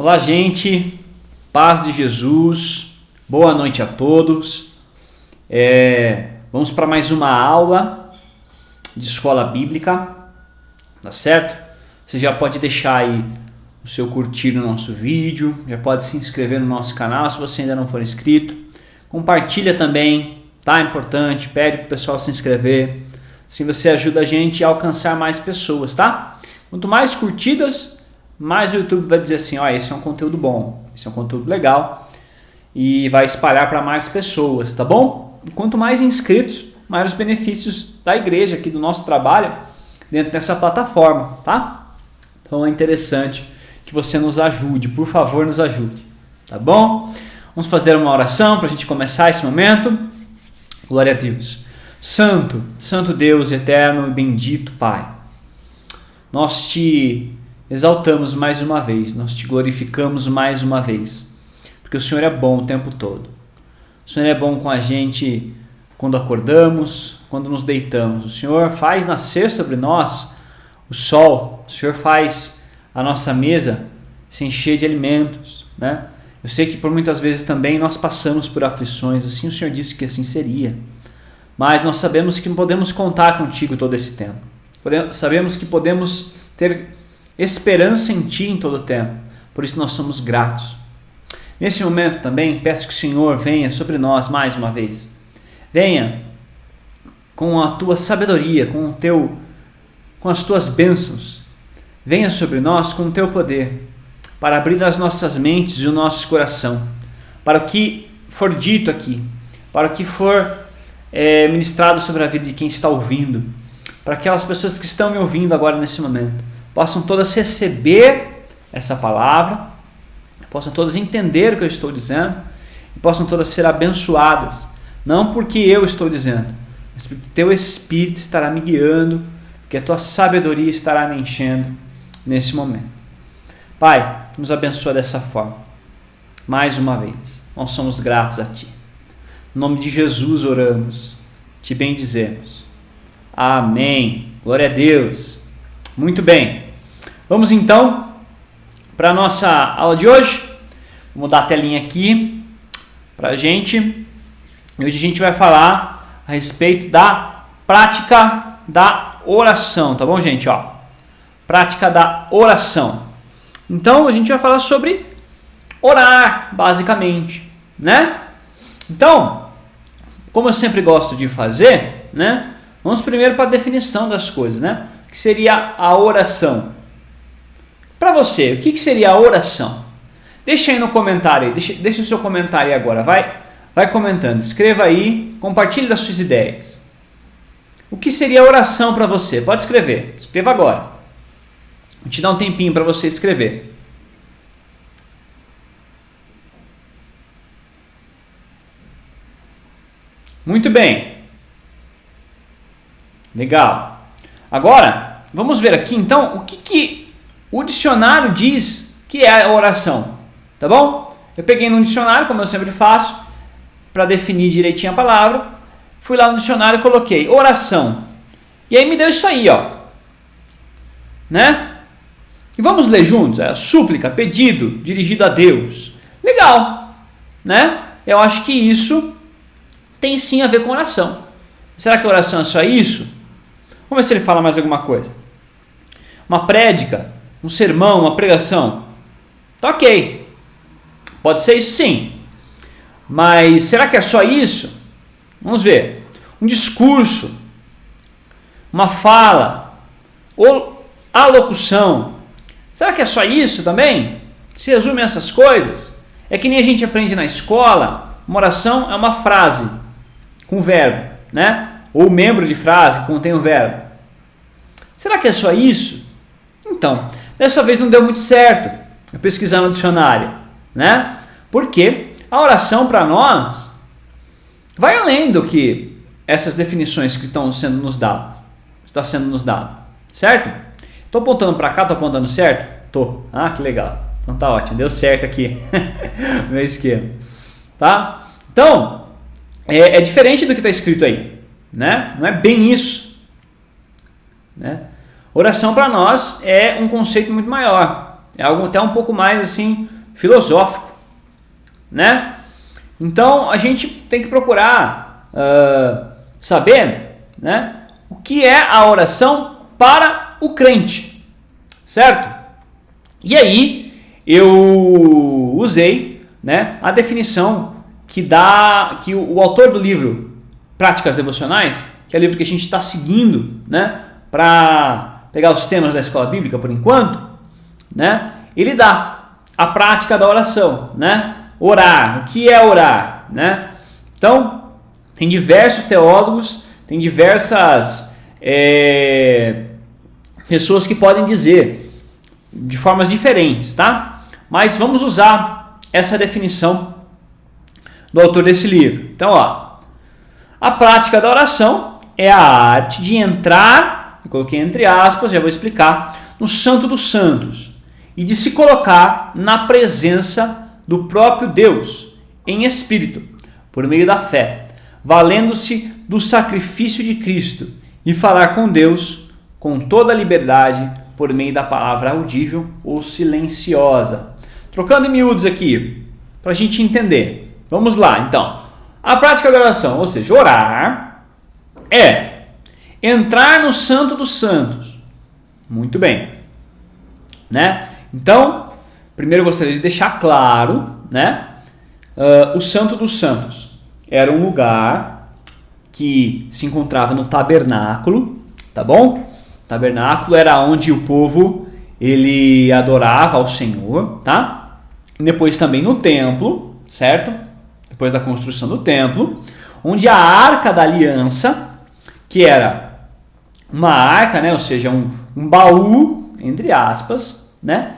Olá, gente, paz de Jesus, boa noite a todos. Vamos para mais uma aula de escola bíblica, tá certo? Você já pode deixar aí o seu curtir no nosso vídeo, já pode se inscrever no nosso canal se você ainda não for inscrito. Compartilha também, tá? Importante, pede para o pessoal se inscrever, assim você ajuda a gente a alcançar mais pessoas, tá? Quanto mais curtidas, mais o YouTube vai dizer assim, ó, esse é um conteúdo bom, esse é um conteúdo legal e vai espalhar para mais pessoas, tá bom? E quanto mais inscritos, mais os benefícios da igreja aqui do nosso trabalho dentro dessa plataforma, tá? Então é interessante que você nos ajude, por favor, nos ajude, tá bom? Vamos fazer uma oração para a gente começar esse momento. Glória a Deus. Santo, Santo Deus eterno e bendito Pai, nós te exaltamos mais uma vez, nós te glorificamos mais uma vez, porque o Senhor é bom o tempo todo. O Senhor é bom com a gente quando acordamos, quando nos deitamos. O Senhor faz nascer sobre nós o sol, o Senhor faz a nossa mesa se encher de alimentos, né? Eu sei que por muitas vezes também nós passamos por aflições, assim o Senhor disse que assim seria, mas nós sabemos que podemos contar contigo todo esse tempo. Sabemos que podemos ter esperança em Ti em todo o tempo, por isso nós somos gratos. Nesse momento também peço que o Senhor venha sobre nós mais uma vez. Venha com a Tua sabedoria, com as Tuas bênçãos. Venha sobre nós com o Teu poder, para abrir as nossas mentes e o nosso coração, para o que for dito aqui, para o que for ministrado sobre a vida de quem está ouvindo, para aquelas pessoas que estão me ouvindo agora nesse momento, possam todas receber essa palavra, possam todas entender o que eu estou dizendo e possam todas ser abençoadas, não porque eu estou dizendo, mas porque Teu Espírito estará me guiando, porque a Tua sabedoria estará me enchendo nesse momento. Pai, nos abençoa dessa forma, mais uma vez, nós somos gratos a Ti. Em nome de Jesus oramos, Te bendizemos. Amém. Glória a Deus. Muito bem, vamos então para a nossa aula de hoje. Vou mudar a telinha aqui para a gente. Hoje a gente vai falar a respeito da prática da oração, tá bom, gente? Ó, prática da oração. Então a gente vai falar sobre orar, basicamente, né? Então, como eu sempre gosto de fazer, né? Vamos primeiro para a definição das coisas, né? O que seria a oração? Para você, o que seria a oração? Deixa aí no comentário, aí, deixa o seu comentário aí agora, vai comentando, escreva aí, compartilhe das suas ideias. O que seria a oração para você? Pode escrever, escreva agora. Vou te dar um tempinho para você escrever. Muito bem. Legal. Agora, vamos ver aqui então o que o dicionário diz que é a oração, tá bom? Eu peguei no dicionário, como eu sempre faço, para definir direitinho a palavra, fui lá no dicionário e coloquei oração. E aí me deu isso aí, ó. Né? E vamos ler juntos? É súplica, pedido, dirigido a Deus. Legal, né? Eu acho que isso tem sim a ver com oração. Será que a oração é só isso? Vamos ver se ele fala mais alguma coisa. Uma prédica, um sermão, uma pregação. Tá ok. Pode ser isso sim. Mas será que é só isso? Vamos ver. Um discurso, uma fala, ou alocução. Será que é só isso também? Se resume a essas coisas? É que nem a gente aprende na escola, uma oração é uma frase com verbo, né? Ou membro de frase que contém o verbo. Será que é só isso? Então, dessa vez não deu muito certo eu pesquisar no dicionário, né? Porque a oração para nós vai além do que essas definições que estão sendo nos dadas. Está sendo nos dado, certo? Estou apontando para cá, estou apontando certo? Tô. Ah, que legal. Então tá ótimo, deu certo aqui meu esquema, tá? Então, é diferente do que está escrito aí, né? Não é bem isso, né? Oração para nós é um conceito muito maior, É algo até um pouco mais assim filosófico, né? Então a gente tem que procurar saber, né, o que é a oração para o crente, certo? E aí eu usei, né, a definição que o autor do livro Práticas Devocionais, que é o livro que a gente está seguindo, né, para pegar os temas da escola bíblica por enquanto, né, ele dá a prática da oração, né? Orar, o que é orar, né? Então, tem diversos teólogos, tem diversas pessoas que podem dizer de formas diferentes, tá? Mas vamos usar essa definição do autor desse livro. Então, ó, a prática da oração é a arte de entrar, eu coloquei entre aspas, já vou explicar, no Santo dos Santos e de se colocar na presença do próprio Deus, em espírito, por meio da fé, valendo-se do sacrifício de Cristo e falar com Deus com toda a liberdade por meio da palavra audível ou silenciosa. Trocando em miúdos aqui, para a gente entender. Vamos lá, então. A prática da oração, ou seja, orar, é entrar no Santo dos Santos. Muito bem. Né? Então, primeiro eu gostaria de deixar claro, né? O Santo dos Santos era um lugar que se encontrava no tabernáculo, tá bom? O tabernáculo era onde o povo ele adorava ao Senhor, tá? E depois também no templo, certo? Depois da construção do templo, onde a Arca da Aliança, que era uma arca, né? Ou seja, um baú, entre aspas, né?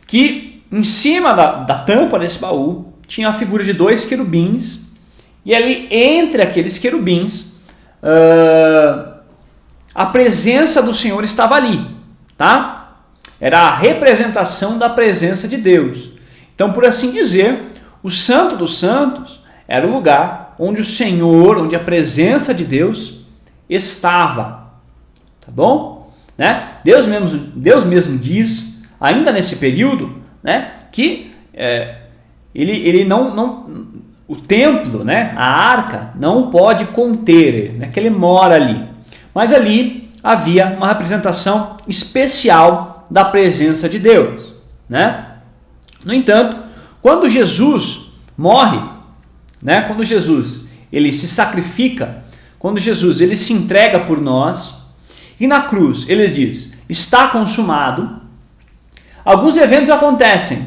Que em cima da tampa desse baú tinha a figura de 2 querubins, e ali entre aqueles querubins a presença do Senhor estava ali, tá? Era a representação da presença de Deus. Então, por assim dizer, o Santo dos Santos era o lugar onde o Senhor, onde a presença de Deus estava, tá bom? Né? Deus mesmo diz, ainda nesse período, né, que ele não o templo, né, a arca não pode conter, né, que ele mora ali. Mas ali havia uma representação especial da presença de Deus, né? No entanto, quando Jesus morre, né, quando Jesus ele se sacrifica, quando Jesus ele se entrega por nós, e na cruz ele diz, está consumado, alguns eventos acontecem,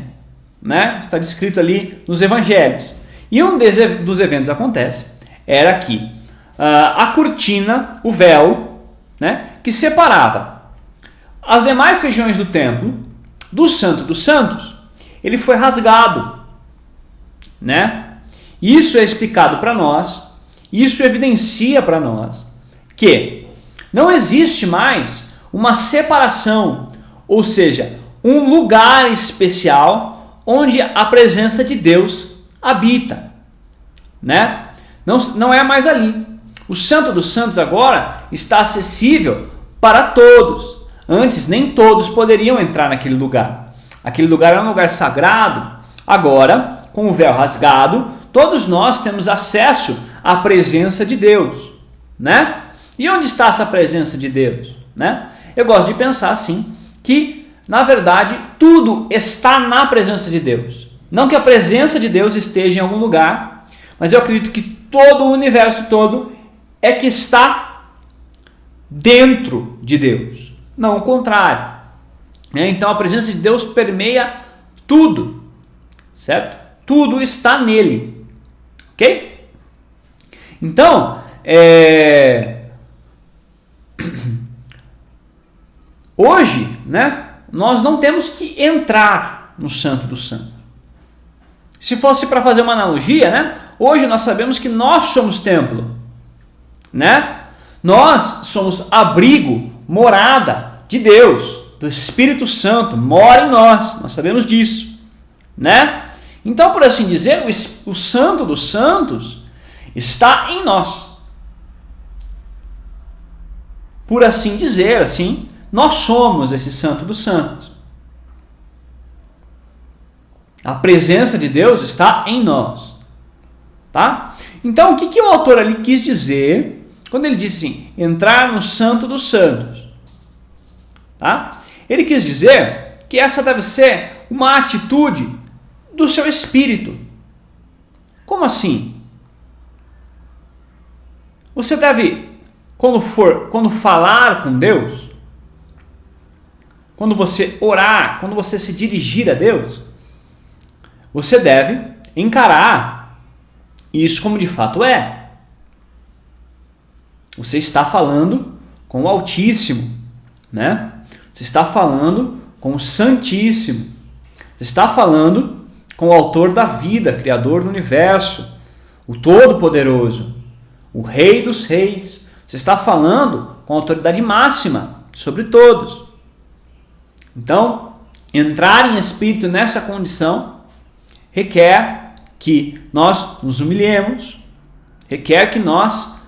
né? Está descrito ali nos evangelhos. E um dos eventos acontece era que a cortina, o véu, né, que separava as demais regiões do templo do Santo dos Santos, ele foi rasgado, né? Isso é explicado para nós, isso evidencia para nós que não existe mais uma separação, ou seja, um lugar especial onde a presença de Deus habita, né? Não é mais ali. O Santo dos Santos agora está acessível para todos. Antes nem todos poderiam entrar naquele lugar. Aquele lugar era um lugar sagrado. Agora, com o véu rasgado, todos nós temos acesso à presença de Deus, né? E onde está essa presença de Deus, né? Eu gosto de pensar assim, que na verdade tudo está na presença de Deus. Não que a presença de Deus esteja em algum lugar, mas eu acredito que todo o universo todo é que está dentro de Deus, não o contrário. Então a presença de Deus permeia tudo, certo? Tudo está nele, ok? Então, hoje, né, nós não temos que entrar no Santo dos Santos. Se fosse para fazer uma analogia, né, hoje nós sabemos que nós somos templo, né? Nós somos abrigo, morada de Deus, do Espírito Santo, mora em nós sabemos disso, né? Então, por assim dizer, o Santo dos Santos está em nós. Por assim dizer, assim, nós somos esse Santo dos Santos. A presença de Deus está em nós. Tá? Então, o que o autor ali quis dizer quando ele disse assim, entrar no Santo dos Santos? Tá? Ele quis dizer que essa deve ser uma atitude do seu espírito. Como assim? Você deve, quando falar com Deus, quando você orar, quando você se dirigir a Deus, você deve encarar isso como de fato é. Você está falando com o Altíssimo, né? Você está falando com o Santíssimo. Você está falando com o Autor da vida, Criador do Universo, o Todo-Poderoso, o Rei dos Reis. Você está falando com a autoridade máxima sobre todos. Então, entrar em espírito nessa condição requer que nós nos humilhemos, requer que nós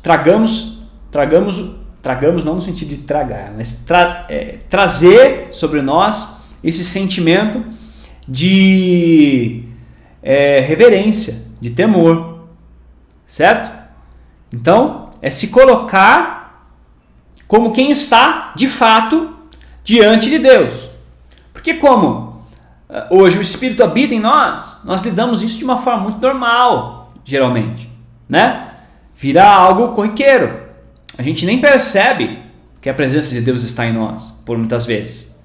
tragamos não no sentido de tragar, mas trazer sobre nós esse sentimento de reverência, de temor, certo? Então, é se colocar como quem está, de fato, diante de Deus. Porque como hoje o Espírito habita em nós lidamos isso de uma forma muito normal, geralmente, né? Vira algo corriqueiro. A gente nem percebe que a presença de Deus está em nós, por muitas vezes.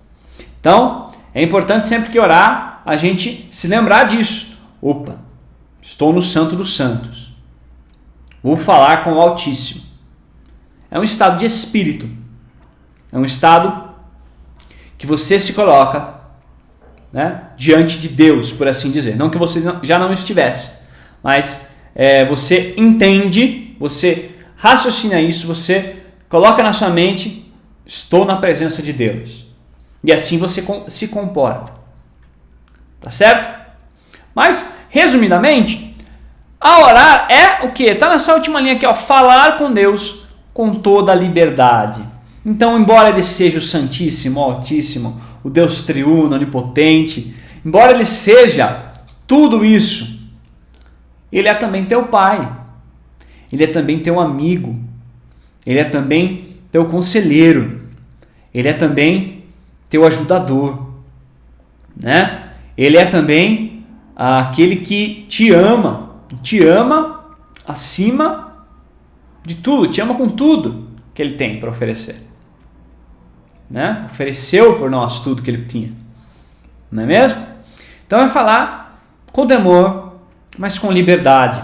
Então, é importante sempre que orar, a gente se lembrar disso. Opa, estou no Santo dos Santos. Vou falar com o Altíssimo. É um estado de espírito. É um estado que você se coloca, né, diante de Deus, por assim dizer. Não que você já não estivesse, mas você entende, você raciocina isso, você coloca na sua mente, estou na presença de Deus. E assim você se comporta. Tá certo? Mas, resumidamente, a orar é o quê? Está nessa última linha aqui, ó, falar com Deus com toda a liberdade. Então, embora Ele seja o Santíssimo, o Altíssimo, o Deus triuno, onipotente, embora Ele seja tudo isso, Ele é também teu Pai. Ele é também teu amigo. Ele é também teu conselheiro. Ele é também teu ajudador, né? Ele é também aquele que te ama acima de tudo, te ama com tudo que Ele tem para oferecer, né? Ofereceu por nós tudo que Ele tinha, não é mesmo? Então é falar com temor, mas com liberdade,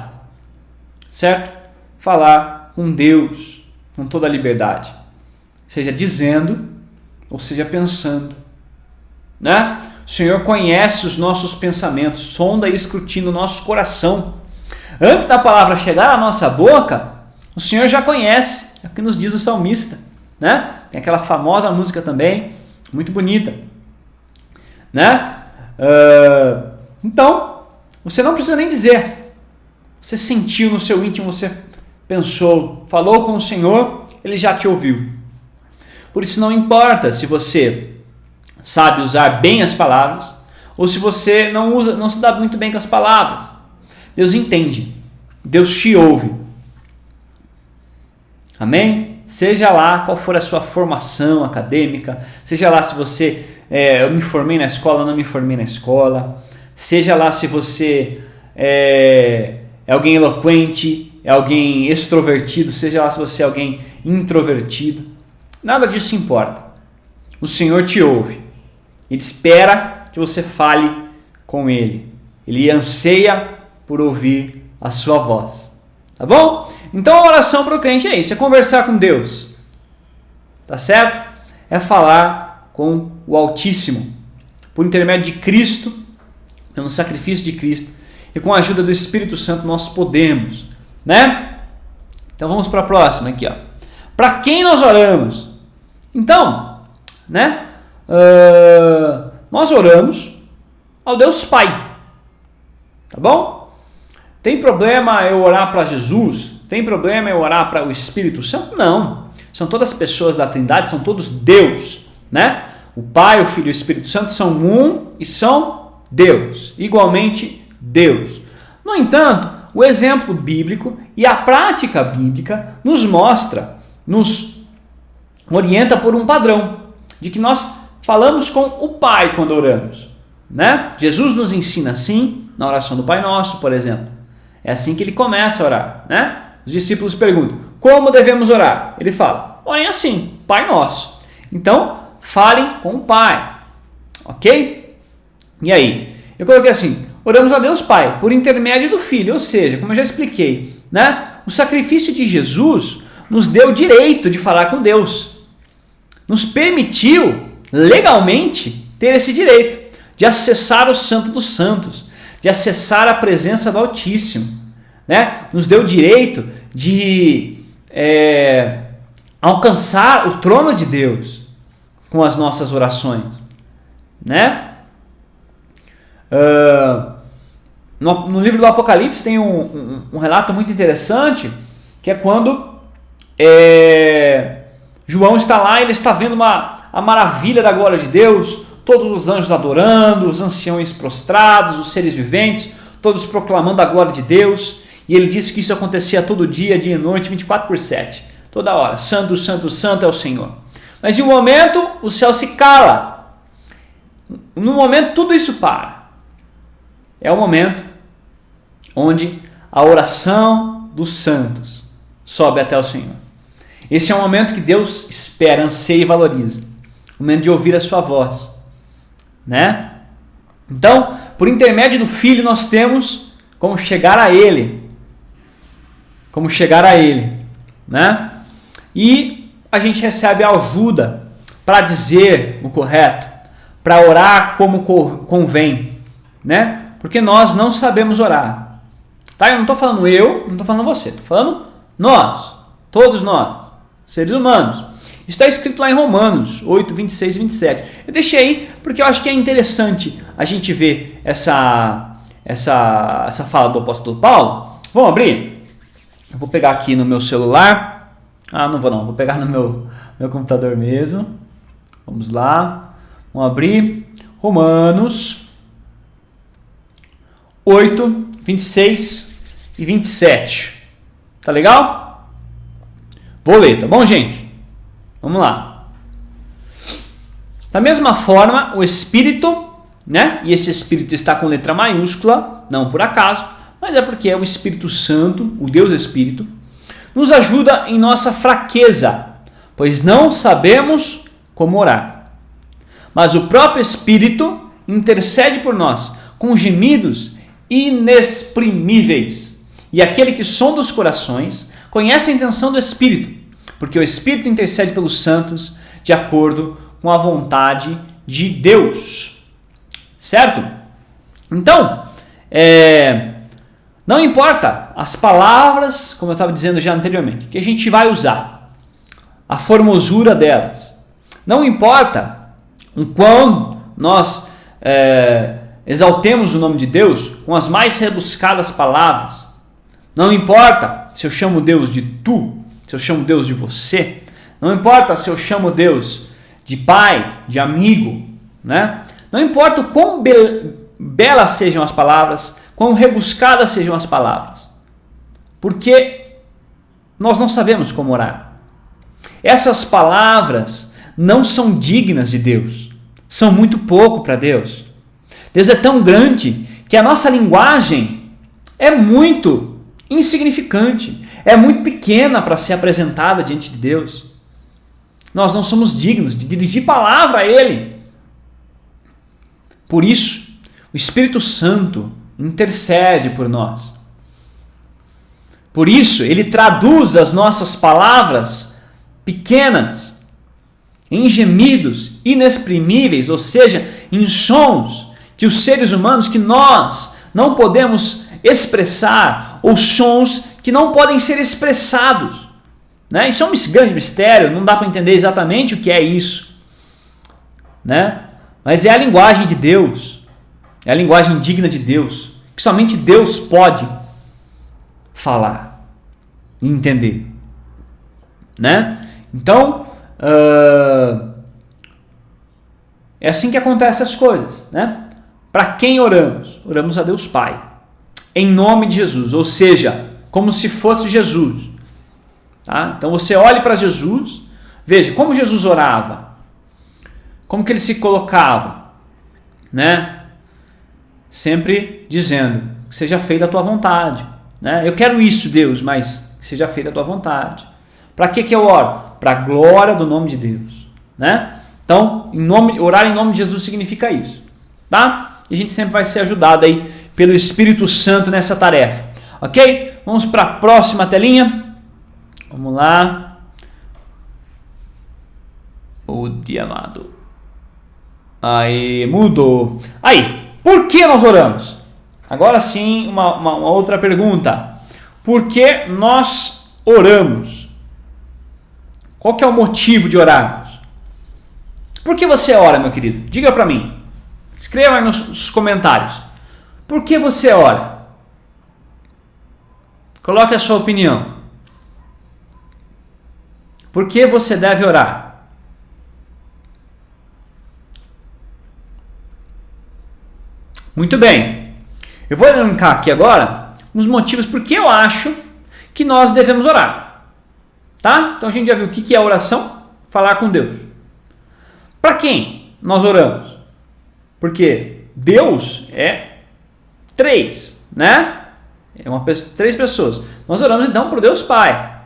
certo? Falar com Deus com toda a liberdade, seja dizendo ou seja pensando, né? O Senhor conhece os nossos pensamentos, sonda e escrutina o nosso coração. Antes da palavra chegar à nossa boca, o Senhor já conhece, é o que nos diz o salmista, né? Tem aquela famosa música também, muito bonita, né? Então, você não precisa nem dizer, você sentiu no seu íntimo, você pensou, falou com o Senhor, Ele já te ouviu. Por isso não importa se você sabe usar bem as palavras ou se você não se dá muito bem com as palavras. Deus entende, Deus te ouve. Amém? Seja lá qual for a sua formação acadêmica, seja lá se você, eu me formei na escola, não me formei na escola, seja lá se você é alguém eloquente, é alguém extrovertido, seja lá se você é alguém introvertido, nada disso importa. O Senhor te ouve. Ele espera que você fale com Ele. Ele anseia por ouvir a sua voz. Tá bom? Então a oração para o crente é isso, é conversar com Deus. Tá certo? É falar com o Altíssimo. Por intermédio de Cristo, pelo sacrifício de Cristo e com a ajuda do Espírito Santo nós podemos, né? Então vamos para a próxima aqui, ó. Para quem nós oramos? Então, né? Nós oramos ao Deus Pai. Tá bom? Tem problema eu orar para Jesus? Tem problema eu orar para o Espírito Santo? Não. São todas pessoas da Trindade, são todos Deus, né? O Pai, o Filho e o Espírito Santo são um e são Deus, igualmente Deus. No entanto, o exemplo bíblico e a prática bíblica nos mostra, nos orienta por um padrão, de que nós falamos com o Pai quando oramos, né? Jesus nos ensina assim, na oração do Pai Nosso, por exemplo. É assim que ele começa a orar, né? Os discípulos perguntam, como devemos orar? Ele fala, orem assim, Pai Nosso. Então, falem com o Pai, ok? E aí? Eu coloquei assim, oramos a Deus Pai, por intermédio do Filho, ou seja, como eu já expliquei, né? O sacrifício de Jesus nos deu o direito de falar com Deus. Nos permitiu, legalmente, ter esse direito de acessar o Santo dos Santos, de acessar a presença do Altíssimo, né? Nos deu o direito de alcançar o trono de Deus com as nossas orações, né? No livro do Apocalipse tem um relato muito interessante, que é quando João está lá e ele está vendo a maravilha da glória de Deus, todos os anjos adorando, os anciões prostrados, os seres viventes, todos proclamando a glória de Deus, e ele disse que isso acontecia todo dia, dia e noite, 24/7, toda hora, santo, santo, santo é o Senhor. Mas em um momento o céu se cala, no momento tudo isso para. É o momento onde a oração dos santos sobe até o Senhor. Esse é o momento que Deus espera, anseia e valoriza. O momento de ouvir a sua voz, né? Então, por intermédio do Filho, nós temos como chegar a Ele. Como chegar a Ele, né? E a gente recebe a ajuda para dizer o correto, para orar como convém, né? Porque nós não sabemos orar. Tá? Eu não estou falando não estou falando você, estou falando nós, todos nós, seres humanos. Está escrito lá em Romanos 8, 26 e 27. Eu deixei aí porque eu acho que é interessante a gente ver essa fala do apóstolo Paulo. Vamos abrir? Eu vou pegar aqui no meu celular. Não vou pegar no meu computador mesmo. Vamos lá. Vamos abrir Romanos 8, 26 e 27. Tá legal? Vou ler, tá bom, gente? Vamos lá. Da mesma forma, o Espírito, né? E esse Espírito está com letra maiúscula, não por acaso, mas é porque é o Espírito Santo, o Deus Espírito, nos ajuda em nossa fraqueza, pois não sabemos como orar. Mas o próprio Espírito intercede por nós com gemidos inexprimíveis. E aquele que sonda os corações conhece a intenção do Espírito, porque o Espírito intercede pelos santos de acordo com a vontade de Deus. Certo? Então, não importa as palavras, como eu estava dizendo já anteriormente, que a gente vai usar, a formosura delas. Não importa o quão nós exaltemos o nome de Deus com as mais rebuscadas palavras. Não importa se eu chamo Deus de tu, se eu chamo Deus de você. Não importa se eu chamo Deus de pai, de amigo, né? Não importa o quão belas sejam as palavras, quão rebuscadas sejam as palavras, porque nós não sabemos como orar. Essas palavras não são dignas de Deus, são muito pouco para Deus. Deus é tão grande que a nossa linguagem é muito insignificante, é muito pequena para ser apresentada diante de Deus. Nós não somos dignos de dirigir palavra a Ele. Por isso, o Espírito Santo intercede por nós. Por isso, Ele traduz as nossas palavras pequenas em gemidos inexprimíveis, ou seja, em sons que os seres humanos, que nós não podemos expressar, ou sons que não podem ser expressados, né? Isso é um grande mistério, não dá para entender exatamente o que é isso, né? Mas é a linguagem de Deus, é a linguagem digna de Deus, que somente Deus pode falar e entender, né? Então, é assim que acontecem as coisas, né? Para quem oramos? Oramos a Deus Pai, em nome de Jesus, ou seja, como se fosse Jesus. Tá? Então você olhe para Jesus, veja como Jesus orava, como que ele se colocava, né? Sempre dizendo, que seja feita a tua vontade. Né? Eu quero isso, Deus, mas que seja feita a tua vontade. Para que eu oro? Para a glória do nome de Deus. Né? Então, orar em nome de Jesus significa isso. Tá? E a gente sempre vai ser ajudado aí pelo Espírito Santo nessa tarefa. Ok? Vamos para a próxima telinha. Vamos lá. O dia amado. Aí, mudou. Aí, por que nós oramos? Agora sim, uma outra pergunta. Por que nós oramos? Qual que é o motivo de orarmos? Por que você ora, meu querido? Diga para mim. Escreva aí nos comentários. Por que você ora? Coloque a sua opinião. Por que você deve orar? Muito bem. Eu vou elencar aqui agora os motivos por que eu acho que nós devemos orar. Tá? Então a gente já viu o que é oração? Falar com Deus. Para quem nós oramos? Porque Deus é três, né? Três pessoas. Nós oramos então para o Deus Pai.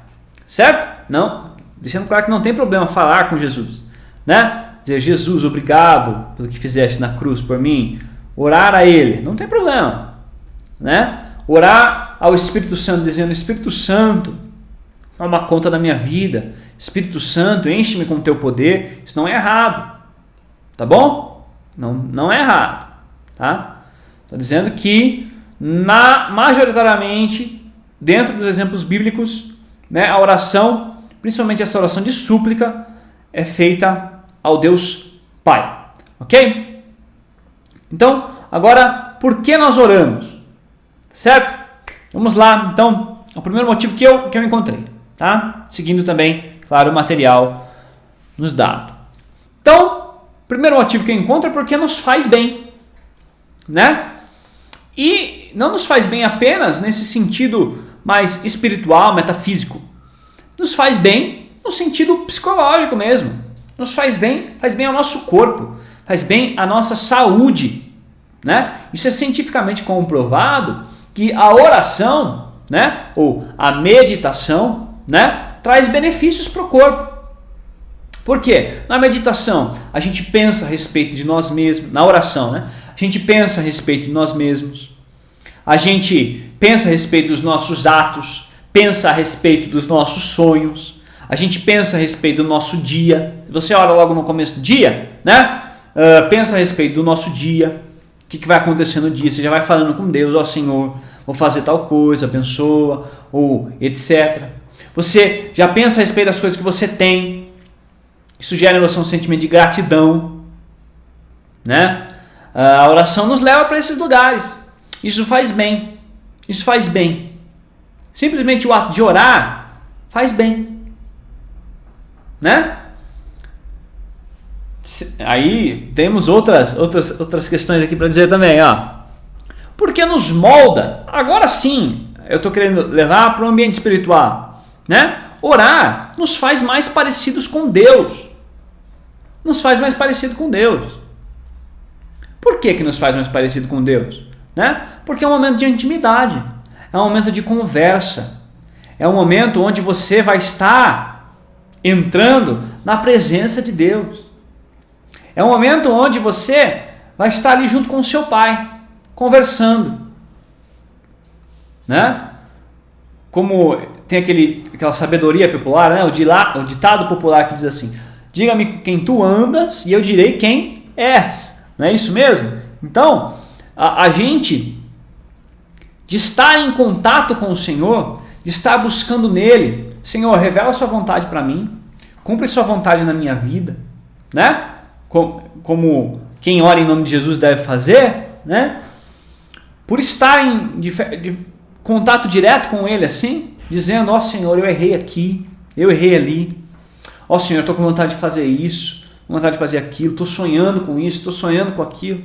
Certo? Não, deixando claro que não tem problema falar com Jesus. Né? Dizer, Jesus, obrigado pelo que fizeste na cruz por mim. Orar a Ele, não tem problema, né? Orar ao Espírito Santo, dizendo, Espírito Santo, toma conta da minha vida, Espírito Santo, enche-me com o teu poder, isso não é errado, tá bom? Não é errado, tá? Estou dizendo que, majoritariamente, dentro dos exemplos bíblicos, né, a oração, principalmente essa oração de súplica, é feita ao Deus Pai, ok? Então, agora, por que nós oramos? Certo? Vamos lá, então, o primeiro motivo que eu encontrei, tá? Seguindo também, claro, o material nos dado. Então, o primeiro motivo que eu encontro é porque nos faz bem, né? E não nos faz bem apenas nesse sentido mais espiritual, metafísico. Nos faz bem no sentido psicológico mesmo. Nos faz bem ao nosso corpo, faz bem à nossa saúde, né? Isso é cientificamente comprovado que a oração, né, ou a meditação, né, traz benefícios para o corpo. Por quê? Na meditação, a gente pensa a respeito de nós mesmos, na oração, né? A gente pensa a respeito de nós mesmos, a gente pensa a respeito dos nossos atos, pensa a respeito dos nossos sonhos, a gente pensa a respeito do nosso dia. Você ora logo no começo do dia, né? Pensa a respeito do nosso dia, o que vai acontecer no dia, você já vai falando com Deus, ó Senhor, vou fazer tal coisa, abençoa, ou etc. Você já pensa a respeito das coisas que você tem, isso gera em você um sentimento de gratidão, né? A oração nos leva para esses lugares, isso faz bem, simplesmente o ato de orar faz bem, né? Aí temos outras questões aqui para dizer também, ó. Porque nos molda, agora sim, eu estou querendo levar para o ambiente espiritual, né? Orar nos faz mais parecidos com Deus. Nos faz mais parecido com Deus. Por que nos faz mais parecido com Deus? Né? Porque é um momento de intimidade, é um momento de conversa, é um momento onde você vai estar entrando na presença de Deus. É um momento onde você vai estar ali junto com o seu pai, conversando, né? Como tem aquela sabedoria popular, né? O ditado popular que diz assim, diga-me quem tu andas e eu direi quem és. Não é isso mesmo? Então, a gente, de estar em contato com o Senhor, de estar buscando nele, Senhor, revela a sua vontade para mim, cumpre sua vontade na minha vida, né? Como quem ora em nome de Jesus deve fazer, né? Por estar de contato direto com Ele assim, dizendo, ó Senhor, eu errei aqui, eu errei ali, ó Senhor, eu estou com vontade de fazer isso, com vontade de fazer aquilo, estou sonhando com isso, estou sonhando com aquilo.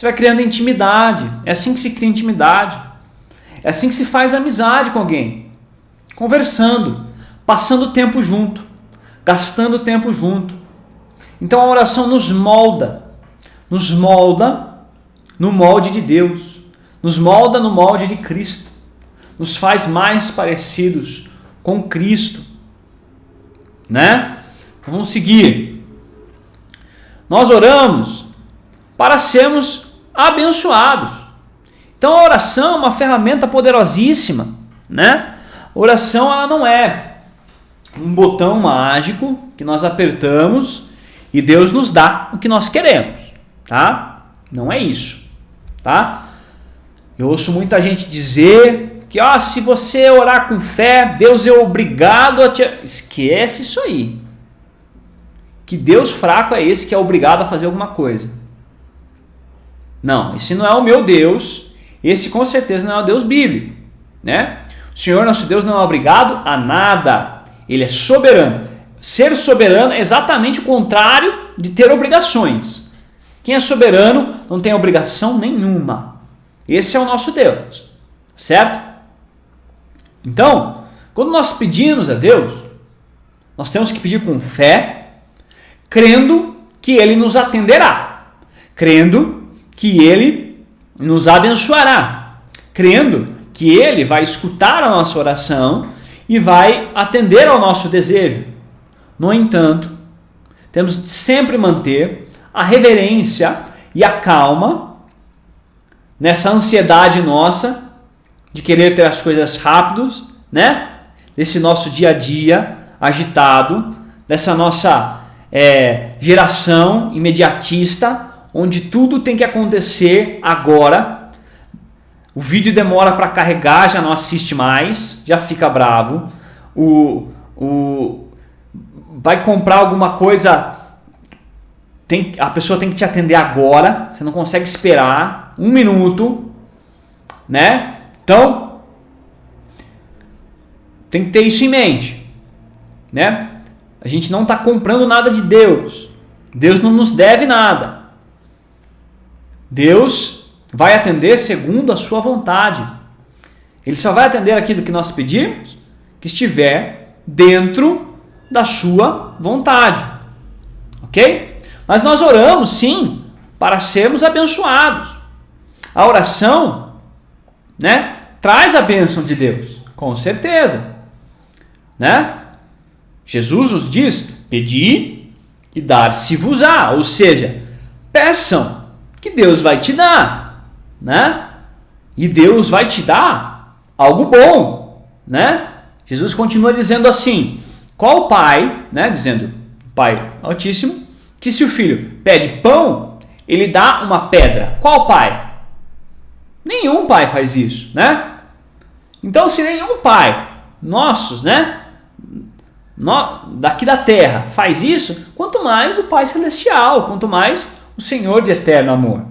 Você vai criando intimidade. É assim que se cria intimidade. É assim que se faz amizade com alguém. Conversando, passando tempo junto, gastando tempo junto. Então a oração nos molda no molde de Deus, nos molda no molde de Cristo, nos faz mais parecidos com Cristo, né? Então vamos seguir. Nós oramos para sermos abençoados. Então a oração é uma ferramenta poderosíssima, né? A oração, ela não é um botão mágico que nós apertamos e Deus nos dá o que nós queremos, tá? Não é isso, tá? Eu ouço muita gente dizer que se você orar com fé, Deus é obrigado a te... Esquece isso aí. Que Deus fraco é esse que é obrigado a fazer alguma coisa. Não, esse não é o meu Deus, esse com certeza não é o Deus bíblico, né? O Senhor nosso Deus não é obrigado a nada, Ele é soberano. Ser soberano é exatamente o contrário de ter obrigações. Quem é soberano não tem obrigação nenhuma. Esse é o nosso Deus, certo? Então, quando nós pedimos a Deus, nós temos que pedir com fé, crendo que Ele nos atenderá, crendo que Ele nos abençoará, crendo que Ele vai escutar a nossa oração e vai atender ao nosso desejo. No entanto, temos de sempre manter a reverência e a calma nessa ansiedade nossa de querer ter as coisas rápidos, né? Desse nosso dia a dia agitado, dessa nossa geração imediatista, onde tudo tem que acontecer agora. O vídeo demora para carregar, já não assiste mais, já fica bravo. Vai comprar alguma coisa, a pessoa tem que te atender agora, você não consegue esperar um minuto, né? Então, tem que ter isso em mente, né? A gente não está comprando nada de Deus. Deus não nos deve nada. Deus vai atender segundo a sua vontade. Ele só vai atender aquilo que nós pedimos que estiver dentro da sua vontade. Ok? Mas nós oramos sim para sermos abençoados. A oração, né, traz a bênção de Deus, com certeza, né? Jesus nos diz: pedi e dar-se-vos-á, ou seja, peçam que Deus vai te dar, né? E Deus vai te dar algo bom, né? Jesus continua dizendo assim: qual pai, né, dizendo Pai Altíssimo, que se o filho pede pão, ele dá uma pedra? Qual pai? Nenhum pai faz isso, né? Então, se nenhum pai nossos, né, daqui da terra faz isso, quanto mais o Pai Celestial, quanto mais o Senhor de eterno amor.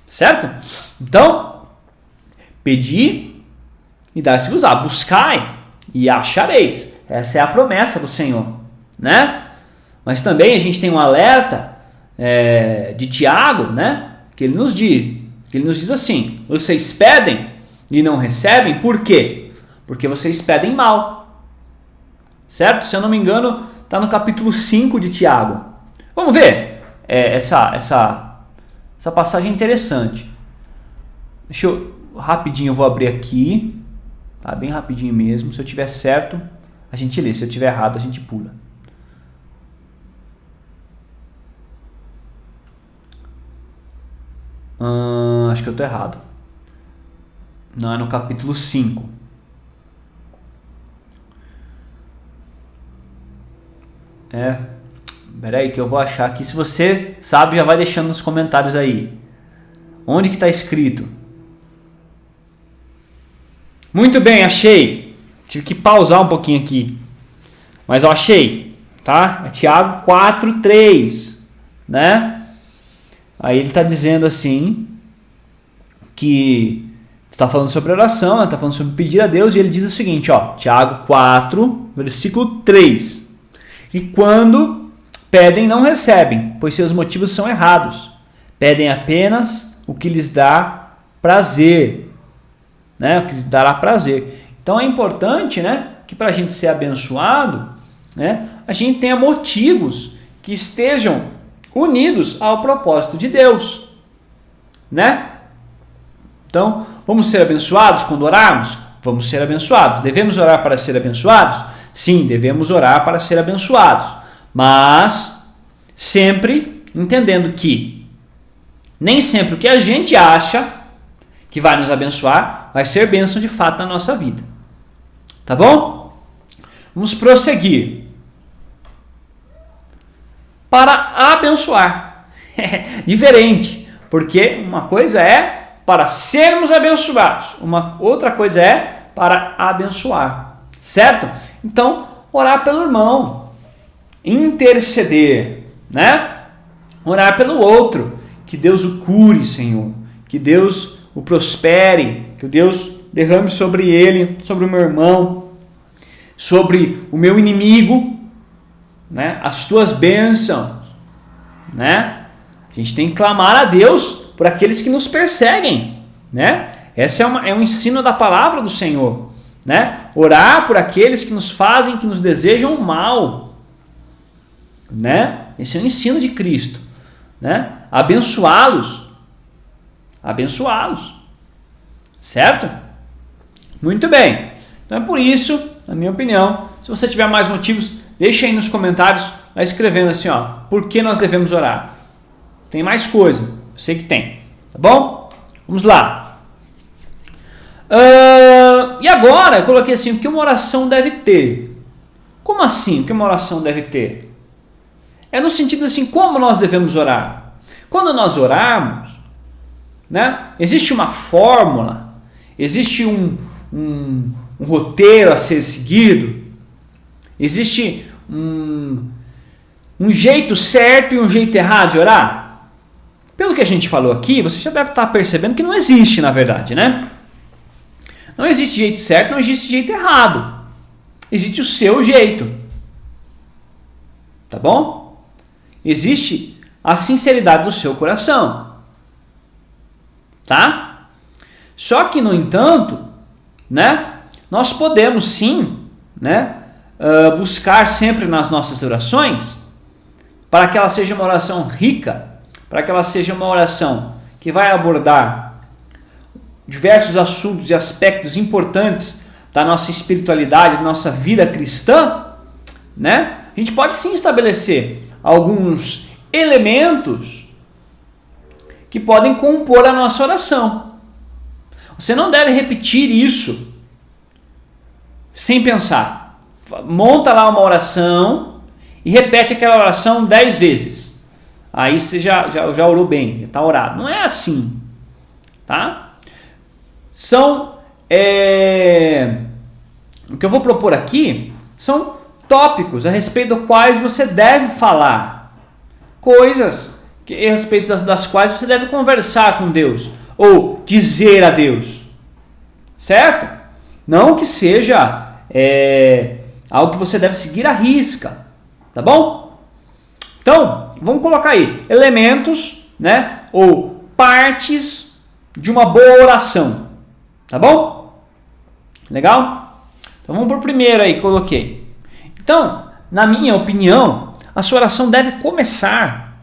Certo? Então, pedi e dar-se-vos-á, buscai e achareis. Essa é a promessa do Senhor, né? Mas também a gente tem um alerta de Tiago, né? Que ele nos diz assim: vocês pedem e não recebem, por quê? Porque vocês pedem mal. Certo? Se eu não me engano, está no capítulo 5 de Tiago. Vamos ver essa passagem interessante. Deixa eu, rapidinho, eu vou abrir aqui. Tá? Bem rapidinho mesmo. Se eu tiver certo, a gente lê. Se eu tiver errado, a gente pula. Acho que eu estou errado. Não, é no capítulo 5. Peraí que eu vou achar aqui. Se você sabe, já vai deixando nos comentários aí. Onde que está escrito? Muito bem, achei. Tive que pausar um pouquinho aqui. Mas eu achei. Tá? É Tiago 4:3. Né? Aí ele está dizendo assim, que está falando sobre oração, está falando sobre pedir a Deus, e ele diz o seguinte, ó, Tiago 4, versículo 3. E quando pedem, não recebem, pois seus motivos são errados. Pedem apenas o que lhes dá prazer, né? O que lhes dará prazer. Então é importante, né, que para a gente ser abençoado, né, a gente tenha motivos que estejam unidos ao propósito de Deus, né? Então, vamos ser abençoados quando orarmos? Vamos ser abençoados. Devemos orar para ser abençoados? Sim, devemos orar para ser abençoados. Mas sempre entendendo que nem sempre o que a gente acha que vai nos abençoar vai ser bênção de fato na nossa vida. Tá bom? Vamos prosseguir. Para abençoar. Diferente, porque uma coisa é para sermos abençoados, uma outra coisa é para abençoar, certo? Então, orar pelo irmão, interceder, né? Orar pelo outro, que Deus o cure, Senhor, que Deus o prospere, que Deus derrame sobre ele, sobre o meu irmão, sobre o meu inimigo, né? As tuas bênçãos, né? A gente tem que clamar a Deus por aqueles que nos perseguem, né? Esse é um ensino da palavra do Senhor, né? Orar por aqueles que nos fazem, que nos desejam o mal, né? Esse é o ensino de Cristo, né? Abençoá-los, certo? Muito bem. Então é por isso, na minha opinião, se você tiver mais motivos, deixa aí nos comentários, vai escrevendo assim, ó, por que nós devemos orar. Tem mais coisa, eu sei que tem, tá bom? Vamos lá. E agora, eu coloquei assim, o que uma oração deve ter? Como assim, o que uma oração deve ter? É no sentido assim, como nós devemos orar? Quando nós orarmos, né, existe uma fórmula, existe um roteiro a ser seguido, existe um jeito certo e um jeito errado de orar? Pelo que a gente falou aqui, você já deve estar percebendo que não existe, na verdade, né? Não existe jeito certo, não existe jeito errado. Existe o seu jeito. Tá bom? Existe a sinceridade do seu coração. Tá? Só que, no entanto, né, nós podemos sim, né, buscar sempre nas nossas orações para que ela seja uma oração rica, para que ela seja uma oração que vai abordar diversos assuntos e aspectos importantes da nossa espiritualidade, da nossa vida cristã, né? A gente pode sim estabelecer alguns elementos que podem compor a nossa oração. Você não deve repetir isso sem pensar. Monta lá uma oração e repete aquela oração 10 vezes. Aí você já orou bem, já está orado. Não é assim, tá? São, o que eu vou propor aqui são tópicos a respeito dos quais você deve falar. Coisas a respeito das quais você deve conversar com Deus ou dizer a Deus. Certo? Não que seja algo que você deve seguir à risca. Tá bom? Então, vamos colocar aí elementos, né, ou partes de uma boa oração. Tá bom? Legal? Então vamos para o primeiro aí que coloquei. Então, na minha opinião, a sua oração deve começar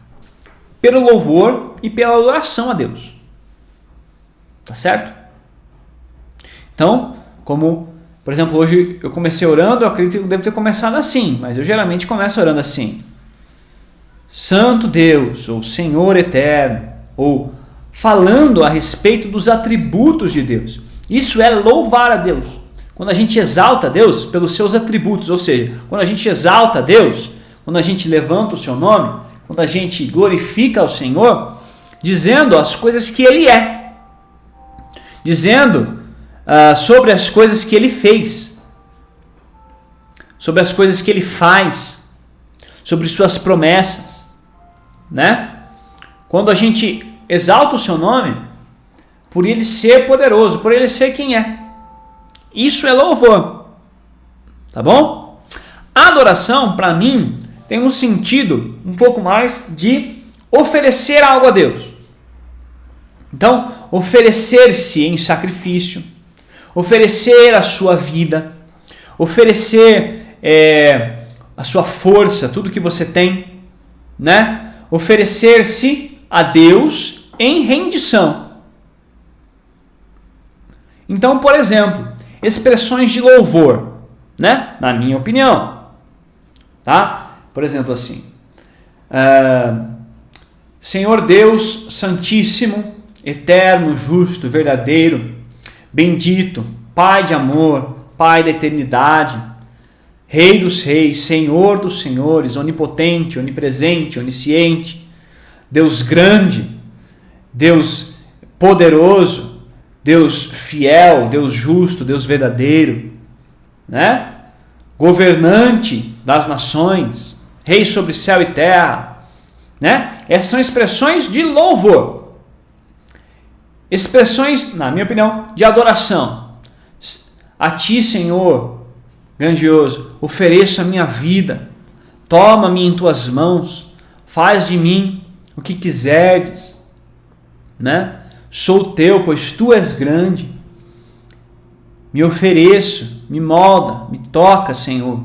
pelo louvor e pela adoração a Deus. Tá certo? Então, como, por exemplo, hoje eu comecei orando, eu acredito que eu devo ter começado assim, mas eu geralmente começo orando assim. Santo Deus, ou Senhor Eterno, ou falando a respeito dos atributos de Deus. Isso é louvar a Deus. Quando a gente exalta a Deus pelos seus atributos, ou seja, quando a gente exalta a Deus, quando a gente levanta o seu nome, quando a gente glorifica ao Senhor, dizendo as coisas que Ele é, dizendo sobre as coisas que Ele fez, sobre as coisas que Ele faz, sobre suas promessas, né? Quando a gente exalta o seu nome, por Ele ser poderoso, por Ele ser quem é. Isso é louvor. Tá bom? A adoração, para mim, tem um sentido um pouco mais de oferecer algo a Deus. Então, oferecer-se em sacrifício, oferecer a sua vida, oferecer a sua força, tudo que você tem, né? Oferecer-se a Deus em rendição. Então, por exemplo, expressões de louvor, né? Na minha opinião, tá? Por exemplo, assim, Senhor Deus Santíssimo, eterno, justo, verdadeiro, bendito, Pai de amor, Pai da eternidade, Rei dos reis, Senhor dos senhores, onipotente, onipresente, onisciente, Deus grande, Deus poderoso, Deus fiel, Deus justo, Deus verdadeiro, né? Governante das nações, Rei sobre céu e terra, né? Essas são expressões de louvor, expressões, na minha opinião, de adoração. A Ti, Senhor grandioso, ofereço a minha vida, toma-me em Tuas mãos, faz de mim o que quiserdes, né? Sou Teu, pois Tu és grande, me ofereço, me molda, me toca, Senhor,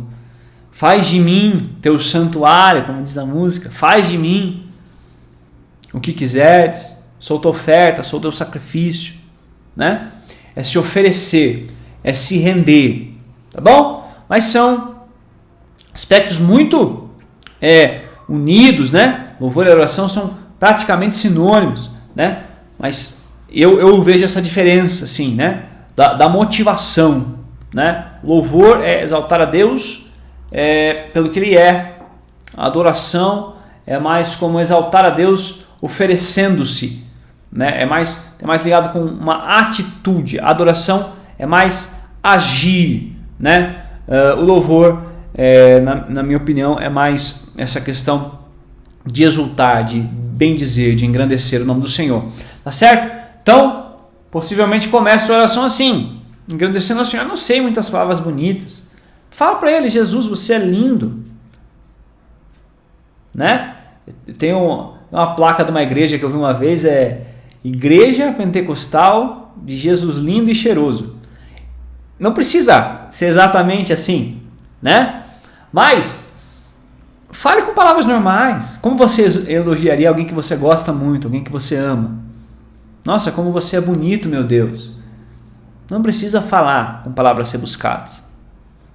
faz de mim Teu santuário, como diz a música, faz de mim o que quiserdes, sou Tua oferta, sou Teu sacrifício, né? É se oferecer, é se render, tá bom? Mas são aspectos muito unidos, né? Louvor e adoração são praticamente sinônimos, né? Mas eu vejo essa diferença, assim, né? Da motivação, né? Louvor é exaltar a Deus pelo que Ele é. A adoração é mais como exaltar a Deus oferecendo-se, né? É mais ligado com uma atitude. A adoração é mais agir, né? O louvor, na minha opinião, é mais essa questão de exultar, de bendizer, de engrandecer o nome do Senhor. Tá certo? Então, possivelmente comece a oração assim, engrandecendo ao Senhor. Eu não sei muitas palavras bonitas. Fala para Ele: Jesus, você é lindo, né? Tem uma placa de uma igreja que eu vi uma vez, Igreja Pentecostal de Jesus lindo e cheiroso. Não precisa ser exatamente assim, né? Mas fale com palavras normais. Como você elogiaria alguém que você gosta muito, alguém que você ama? Nossa, como você é bonito, meu Deus. Não precisa falar com palavras rebuscadas,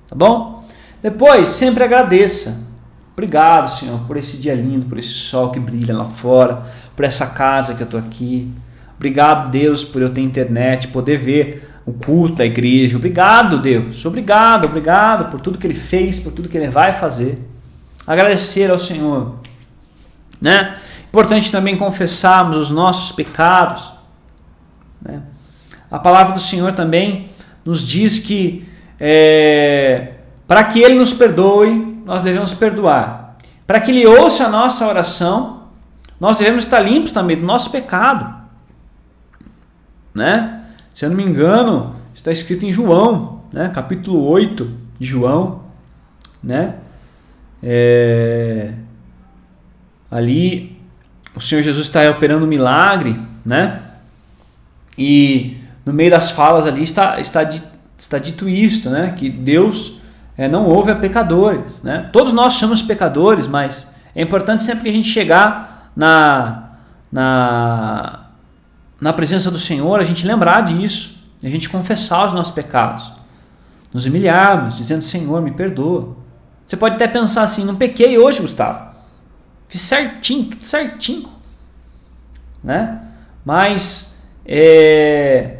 tá bom? Depois, sempre agradeça. Obrigado, Senhor, por esse dia lindo, por esse sol que brilha lá fora, por essa casa que eu estou aqui. Obrigado, Deus, por eu ter internet, poder ver o culto da igreja. Obrigado, Deus. Obrigado por tudo que Ele fez, por tudo que Ele vai fazer. Agradecer ao Senhor, né? Importante também confessarmos os nossos pecados, né? A palavra do Senhor também nos diz que para que Ele nos perdoe, nós devemos perdoar. Para que Ele ouça a nossa oração, nós devemos estar limpos também do nosso pecado, né? Se eu não me engano, está escrito em João, né? Capítulo 8 de João, né? Ali o Senhor Jesus está operando um milagre, né? E no meio das falas ali está dito isto, né? Que Deus não ouve a pecadores, né? Todos nós somos pecadores, mas é importante sempre que a gente chegar na presença do Senhor, a gente lembrar disso, a gente confessar os nossos pecados, nos humilharmos, dizendo: Senhor, me perdoa. Você pode até pensar assim: não pequei hoje, Gustavo, fiz certinho, tudo certinho, né? Mas é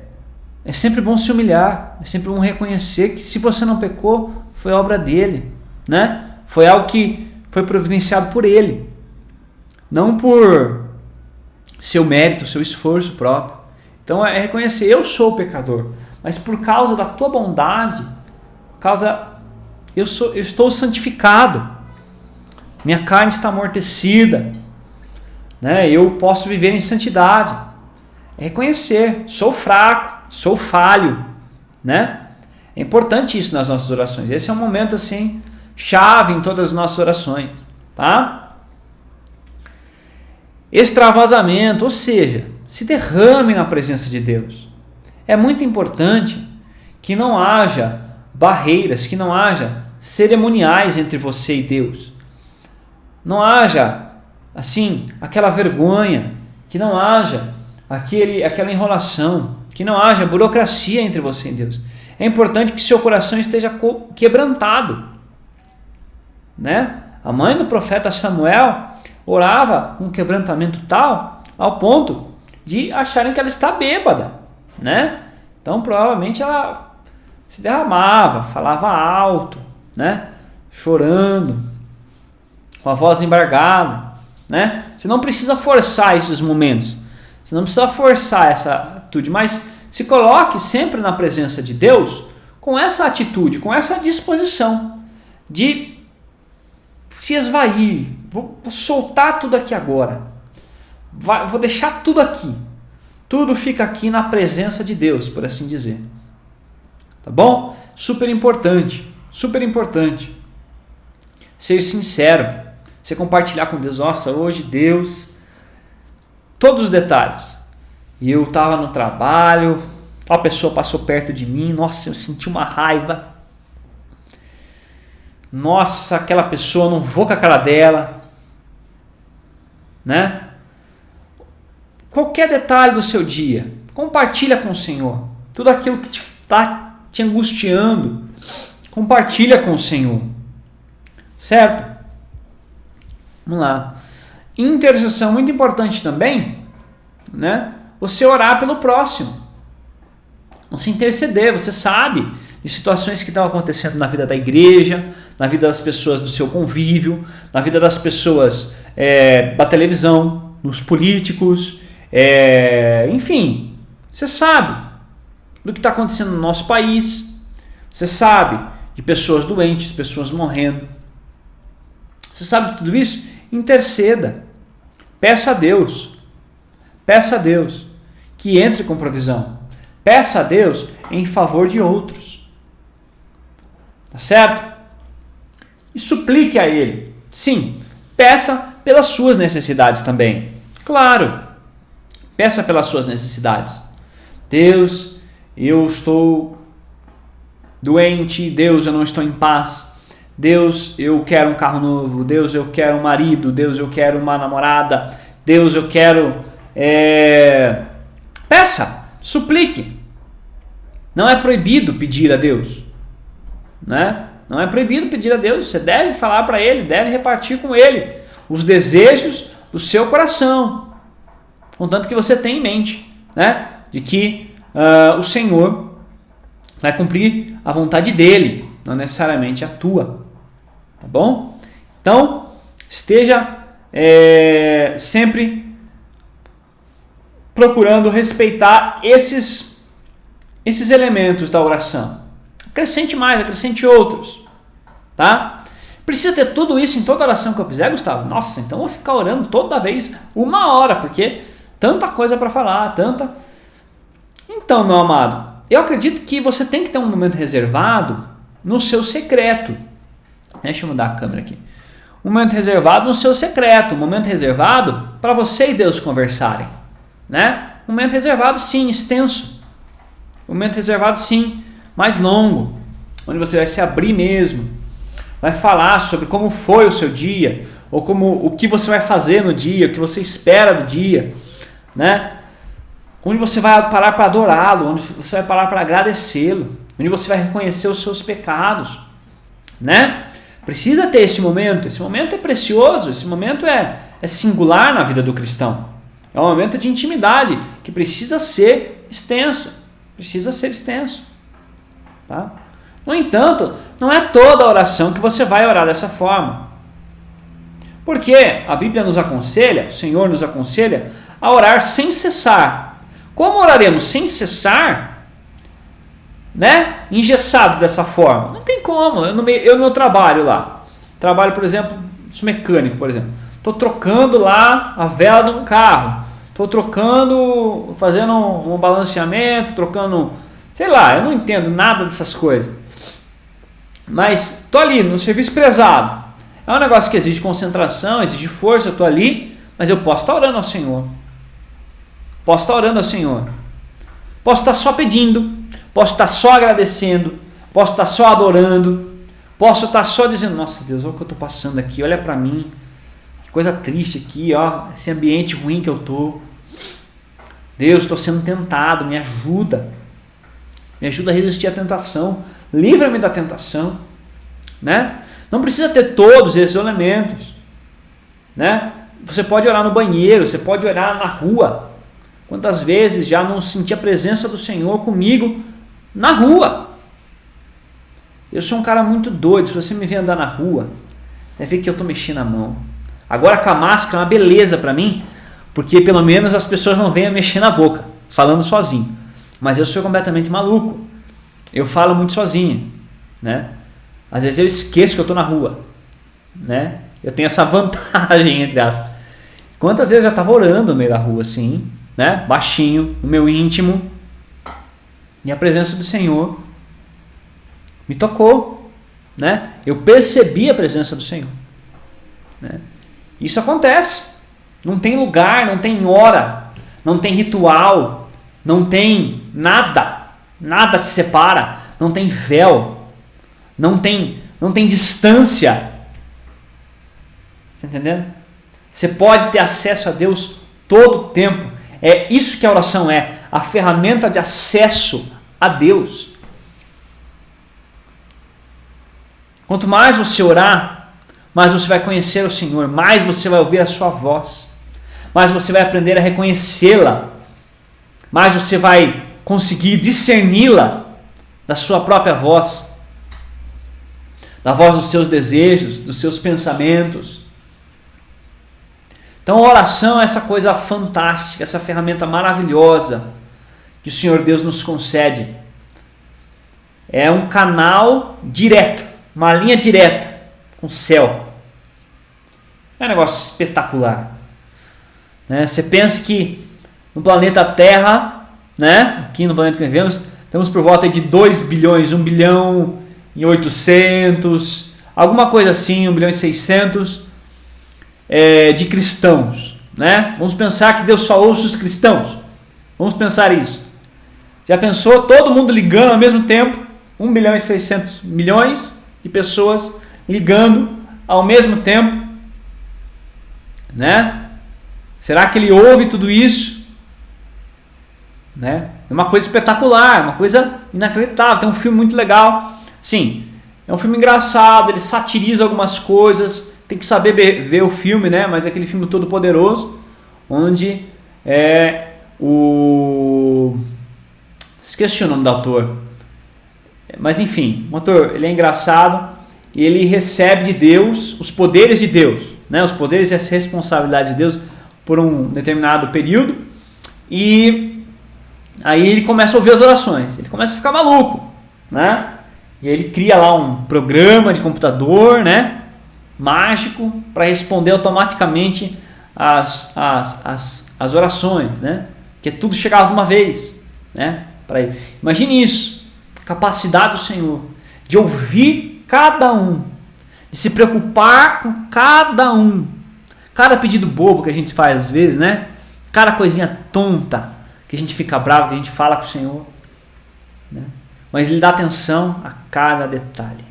sempre bom se humilhar, é sempre bom reconhecer que se você não pecou, foi obra dele, né? Foi algo que foi providenciado por ele, não por seu mérito, seu esforço próprio. Então é reconhecer: eu sou o pecador, mas por causa da tua bondade, eu estou santificado, minha carne está amortecida, né? Eu posso viver em santidade. É reconhecer: sou fraco, sou falho, né? É importante isso nas nossas orações. Esse é um momento assim chave em todas as nossas orações, tá? Extravasamento, ou seja, se derrame na presença de Deus. É muito importante que não haja barreiras, que não haja cerimoniais entre você e Deus. Não haja, assim, aquela vergonha, que não haja aquela enrolação, que não haja burocracia entre você e Deus. É importante que seu coração esteja quebrantado, né? A mãe do profeta Samuel orava com um quebrantamento tal, ao ponto de acharem que ela está bêbada, né? Então provavelmente ela se derramava, falava alto, né? Chorando, com a voz embargada, né? Você não precisa forçar esses momentos, você não precisa forçar essa atitude, mas se coloque sempre na presença de Deus com essa atitude, com essa disposição de se esvair. Vou soltar tudo aqui agora. Vou deixar tudo aqui. Tudo fica aqui na presença de Deus, por assim dizer. Tá bom? Super importante. Super importante. Ser sincero. Você compartilhar com Deus. Nossa, hoje Deus... Todos os detalhes. E eu estava no trabalho, tal pessoa passou perto de mim, nossa, eu senti uma raiva. Nossa, aquela pessoa, não vou com a cara dela. Né? Qualquer detalhe do seu dia, compartilha com o Senhor. Tudo aquilo que está te angustiando, compartilha com o Senhor. Certo? Vamos lá. Intercessão, muito importante também, né? Você orar pelo próximo. Você interceder, você sabe de situações que estão acontecendo na vida da igreja, na vida das pessoas do seu convívio, na vida das pessoas da televisão, nos políticos, enfim, você sabe do que está acontecendo no nosso país, você sabe de pessoas doentes, pessoas morrendo, você sabe de tudo isso? Interceda, peça a Deus que entre com provisão, peça a Deus em favor de outros, tá certo? E suplique a Ele, sim, peça pelas suas necessidades também, claro, peça pelas suas necessidades. Deus, eu estou doente, Deus, eu não estou em paz, Deus, eu quero um carro novo, Deus, eu quero um marido, Deus, eu quero uma namorada, Deus, eu quero... Peça, suplique. Não é proibido pedir a Deus, né? Não é proibido pedir a Deus, você deve falar para Ele, deve repartir com Ele os desejos do seu coração, contanto que você tenha em mente, né? De que o Senhor vai cumprir a vontade dEle, não necessariamente a tua, tá bom? Então, esteja sempre procurando respeitar esses elementos da oração. Acrescente mais, acrescente outros, tá? Precisa ter tudo isso em toda oração que eu fizer, Gustavo? Nossa, então eu vou ficar orando toda vez 1 hora, porque tanta coisa para falar, tanta... Então, meu amado, eu acredito que você tem que ter um momento reservado no seu secreto. Deixa eu mudar a câmera aqui. Um momento reservado no seu secreto, um momento reservado para você e Deus conversarem, né? Um momento reservado, sim, extenso. Um momento reservado, sim, mais longo, onde você vai se abrir mesmo, vai falar sobre como foi o seu dia, ou o que você vai fazer no dia, o que você espera do dia, né? Onde você vai parar para adorá-lo, onde você vai parar para agradecê-lo, onde você vai reconhecer os seus pecados, né? Precisa ter esse momento é precioso, esse momento é singular na vida do cristão, é um momento de intimidade que precisa ser extenso, tá? No entanto, não é toda oração que você vai orar dessa forma, porque a Bíblia nos aconselha, o Senhor nos aconselha a orar sem cessar. Como oraremos sem cessar, né? Engessados dessa forma? Não tem como. Eu no meu trabalho lá, por exemplo, sou mecânico, por exemplo, estou trocando lá a vela de um carro, estou trocando, fazendo um balanceamento, trocando, sei lá, eu não entendo nada dessas coisas, mas estou ali no serviço pesado, é um negócio que exige concentração, exige força, eu estou ali, mas eu posso estar orando ao Senhor, Posso estar orando ao Senhor. Posso estar só pedindo. Posso estar só agradecendo. Posso estar só adorando. Posso estar só dizendo, nossa Deus, olha o que eu estou passando aqui, olha para mim. Que coisa triste aqui, ó, esse ambiente ruim que eu estou. Deus, estou sendo tentado, me ajuda. Me ajuda a resistir à tentação. Livra-me da tentação. Né? Não precisa ter todos esses elementos. Né? Você pode orar no banheiro, você pode orar na rua. Quantas vezes já não senti a presença do Senhor comigo na rua? Eu sou um cara muito doido. Se você me ver andar na rua, vai ver que eu estou mexendo a mão. Agora com a máscara é uma beleza para mim, porque pelo menos as pessoas não vêm a mexer na boca, falando sozinho. Mas eu sou completamente maluco. Eu falo muito sozinho. Né? Às vezes eu esqueço que eu estou na rua. Né? Eu tenho essa vantagem, entre aspas. Quantas vezes eu já estava orando no meio da rua assim, né? Baixinho, no meu íntimo, e a presença do Senhor me tocou, né? Eu percebi a presença do Senhor, né? Isso acontece. Não tem lugar, não tem hora, não tem ritual, não tem nada que separa, não tem véu, não tem distância. Tá entendendo? Você pode ter acesso a Deus todo o tempo. É isso que a oração é, a ferramenta de acesso a Deus. Quanto mais você orar, mais você vai conhecer o Senhor, mais você vai ouvir a sua voz, mais você vai aprender a reconhecê-la, mais você vai conseguir discerni-la da sua própria voz, da voz dos seus desejos, dos seus pensamentos. Então a oração é essa coisa fantástica, essa ferramenta maravilhosa que o Senhor Deus nos concede. É um canal direto, uma linha direta com o céu. É um negócio espetacular. Né? Você pensa que no planeta Terra, né? Aqui no planeta que vivemos, temos por volta de 2 bilhões, 1 bilhão e 800, alguma coisa assim, 1 bilhão e 600 de cristãos, né? Vamos pensar que Deus só ouça os cristãos. Vamos pensar isso. Já pensou todo mundo ligando ao mesmo tempo? 1 bilhão e 600 milhões de pessoas ligando ao mesmo tempo, né? Será que ele ouve tudo isso? Né? É uma coisa espetacular, uma coisa inacreditável. Tem um filme muito legal. Sim, é um filme engraçado, ele satiriza algumas coisas. Tem que saber ver o filme, né? Mas é aquele filme todo poderoso, onde esqueci o nome do autor. Mas enfim, o autor, ele é engraçado e ele recebe de Deus os poderes de Deus, né? Os poderes e as responsabilidades de Deus por um determinado período. E aí ele começa a ouvir as orações, ele começa a ficar maluco, né? E aí ele cria lá um programa de computador, né? Mágico para responder automaticamente as orações, né? Que tudo chegava de uma vez, né? Para ele. Imagine isso, capacidade do Senhor de ouvir cada um, de se preocupar com cada um, cada pedido bobo que a gente faz às vezes, né? Cada coisinha tonta que a gente fica bravo, que a gente fala com o Senhor, né? Mas ele dá atenção a cada detalhe.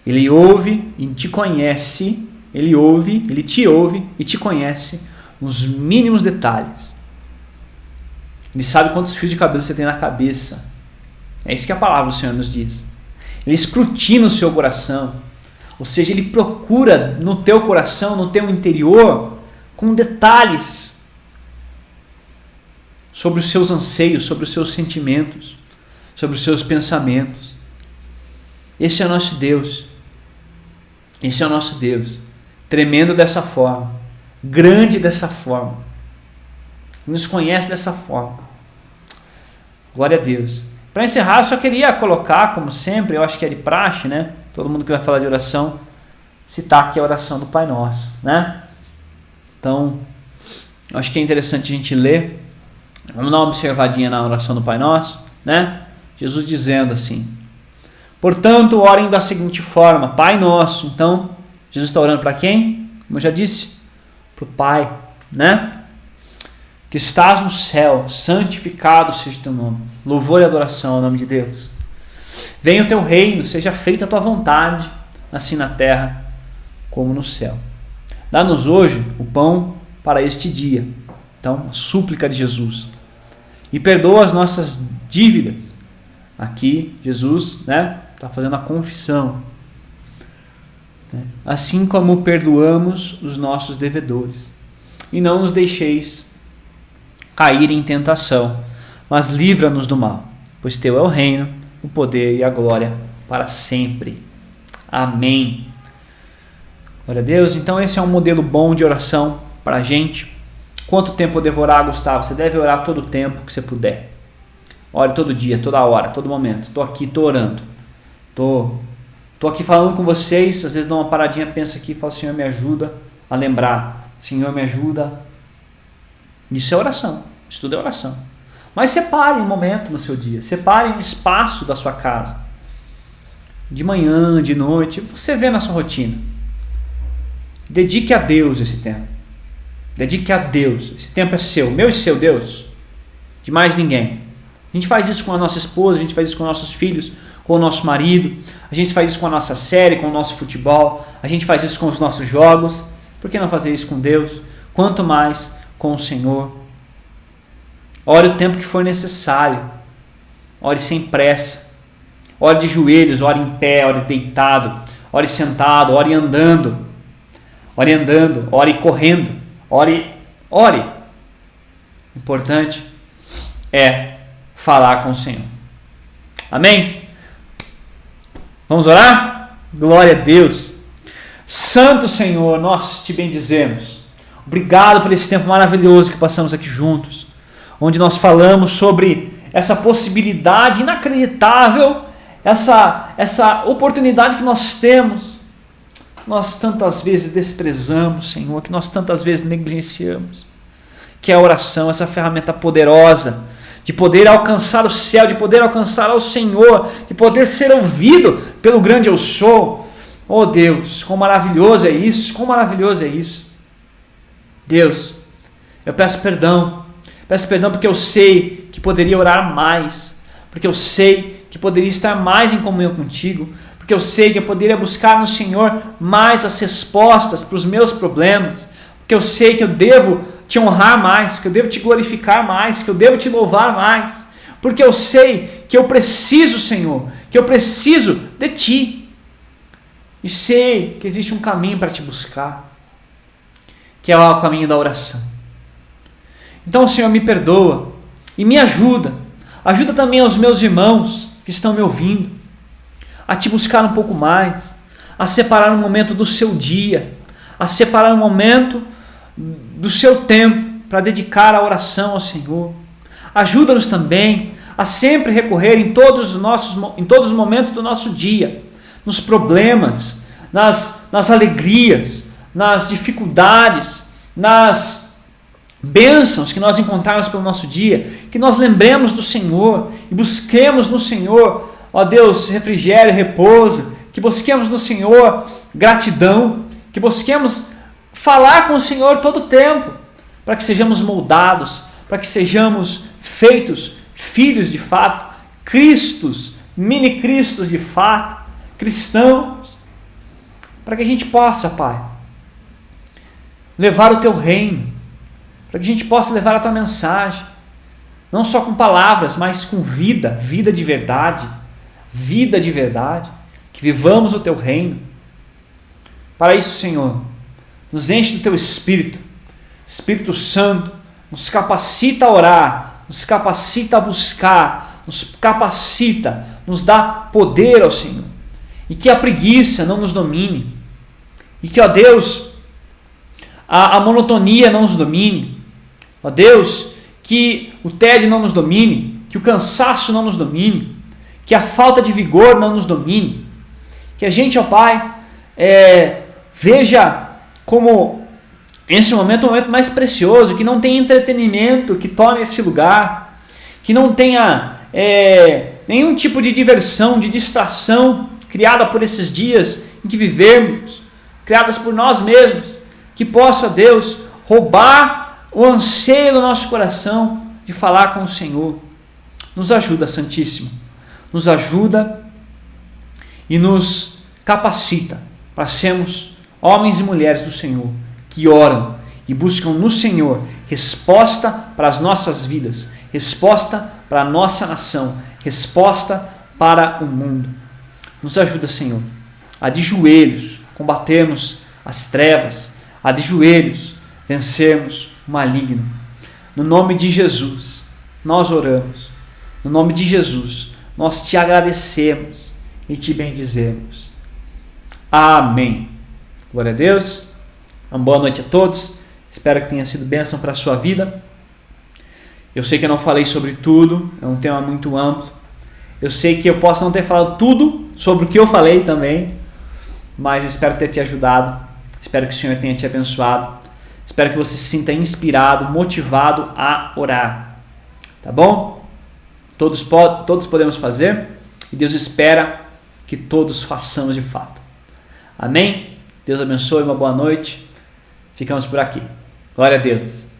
Ele ouve e te conhece, ele te ouve e te conhece nos mínimos detalhes. Ele sabe quantos fios de cabelo você tem na cabeça. É isso que a palavra do Senhor nos diz. Ele escrutina o seu coração, ou seja, ele procura no teu coração, no teu interior, com detalhes sobre os seus anseios, sobre os seus sentimentos, sobre os seus pensamentos. Esse é o nosso Deus. Esse é o nosso Deus, tremendo dessa forma, grande dessa forma, nos conhece dessa forma. Glória a Deus. Para encerrar, eu só queria colocar, como sempre, eu acho que é de praxe, né? Todo mundo que vai falar de oração, citar aqui a oração do Pai Nosso, né? Então, eu acho que é interessante a gente ler. Vamos dar uma observadinha na oração do Pai Nosso, né? Jesus dizendo assim: portanto, orem da seguinte forma: Pai Nosso. Então, Jesus está orando para quem? Como eu já disse, para o Pai, né? que estás no céu, santificado seja o teu nome. Louvor e adoração ao nome de Deus. Venha o teu reino, seja feita a tua vontade, assim na terra como no céu. Dá-nos hoje o pão para este dia. Então, a súplica de Jesus. E perdoa as nossas dívidas. Aqui, Jesus está fazendo a confissão. Assim como perdoamos os nossos devedores. E não nos deixeis cair em tentação, mas livra-nos do mal, pois teu é o reino, o poder e a glória para sempre. Amém. Glória a Deus. Então esse é um modelo bom de oração para a gente. Quanto tempo eu devo orar, Gustavo? Você deve orar todo o tempo que você puder. Ore todo dia, toda hora, todo momento. Estou aqui, estou orando. Estou aqui falando com vocês. Às vezes dou uma paradinha, penso aqui e falo, Senhor, me ajuda a lembrar. Senhor, me ajuda. Isso é oração. Isso tudo é oração. Mas separe um momento no seu dia. Separe um espaço da sua casa. De manhã, de noite. Você vê na sua rotina. Dedique a Deus esse tempo. Dedique a Deus. Esse tempo é seu. Meu e seu, Deus. De mais ninguém. A gente faz isso com a nossa esposa. A gente faz isso com nossos filhos. Com o nosso marido. A gente faz isso com a nossa série. Com o nosso futebol. A gente faz isso com os nossos jogos. Por que não fazer isso com Deus? Quanto mais com o Senhor. Ore o tempo que for necessário. Ore sem pressa. Ore de joelhos, ore em pé, ore deitado, ore sentado, ore andando. Ore andando, ore correndo. Ore. O importante é falar com o Senhor. Amém? Vamos orar? Glória a Deus. Santo Senhor, nós te bendizemos. Obrigado por esse tempo maravilhoso que passamos aqui juntos, onde nós falamos sobre essa possibilidade inacreditável, essa oportunidade que nós temos, que nós tantas vezes desprezamos, Senhor, que nós tantas vezes negligenciamos, que é a oração, essa ferramenta poderosa de poder alcançar o céu, de poder alcançar ao Senhor, de poder ser ouvido pelo grande eu sou. Oh Deus, quão maravilhoso é isso, quão maravilhoso é isso. Deus, eu peço perdão porque eu sei que poderia orar mais, porque eu sei que poderia estar mais em comunhão contigo, porque eu sei que eu poderia buscar no Senhor mais as respostas para os meus problemas, porque eu sei que eu devo te honrar mais, que eu devo te glorificar mais, que eu devo te louvar mais, porque eu sei que eu preciso, Senhor, que eu preciso de ti, e sei que existe um caminho para te buscar, que é o caminho da oração. Então, Senhor, me perdoa e me ajuda também aos meus irmãos que estão me ouvindo, a te buscar um pouco mais, a separar um momento do seu dia, a separar um momento do seu tempo para dedicar a oração ao Senhor. Ajuda-nos também a sempre recorrer em todos os momentos do nosso dia, nos problemas, nas alegrias, nas dificuldades, nas bênçãos que nós encontrarmos pelo nosso dia, que nós lembremos do Senhor e busquemos no Senhor, ó Deus, refrigério, repouso, que busquemos no Senhor gratidão, que busquemos falar com o Senhor todo o tempo, para que sejamos moldados, para que sejamos feitos filhos de fato, Cristos, mini-cristos de fato, cristãos, para que a gente possa, Pai, levar o Teu reino, para que a gente possa levar a Tua mensagem, não só com palavras, mas com vida de verdade, que vivamos o Teu reino. Para isso, Senhor, nos enche do Teu Espírito, Espírito Santo, nos capacita a orar, nos capacita a buscar, nos capacita, nos dá poder ao Senhor, e que a preguiça não nos domine, e que, ó Deus, a monotonia não nos domine, ó Deus, que o tédio não nos domine, que o cansaço não nos domine, que a falta de vigor não nos domine, que a gente, ó Pai, veja como esse momento é o momento mais precioso, que não tenha entretenimento que tome esse lugar, que não tenha nenhum tipo de diversão, de distração criada por esses dias em que vivemos, criadas por nós mesmos, que possa, Deus, roubar o anseio do nosso coração de falar com o Senhor. Nos ajuda, Santíssimo. Nos ajuda e nos capacita para sermos homens e mulheres do Senhor, que oram e buscam no Senhor resposta para as nossas vidas, resposta para a nossa nação, resposta para o mundo. Nos ajuda, Senhor, a de joelhos combatermos as trevas, a de joelhos vencermos o maligno. No nome de Jesus, nós oramos. No nome de Jesus, nós te agradecemos e te bendizemos. Amém. Glória a Deus. Uma boa noite a todos. Espero que tenha sido bênção para a sua vida. Eu sei que eu não falei sobre tudo, é um tema muito amplo. Eu sei que eu posso não ter falado tudo sobre o que eu falei também, mas eu espero ter te ajudado. Espero que o Senhor tenha te abençoado. Espero que você se sinta inspirado, motivado a orar. Tá bom? Todos podemos fazer e Deus espera que todos façamos de fato. Amém? Deus abençoe, uma boa noite. Ficamos por aqui. Glória a Deus.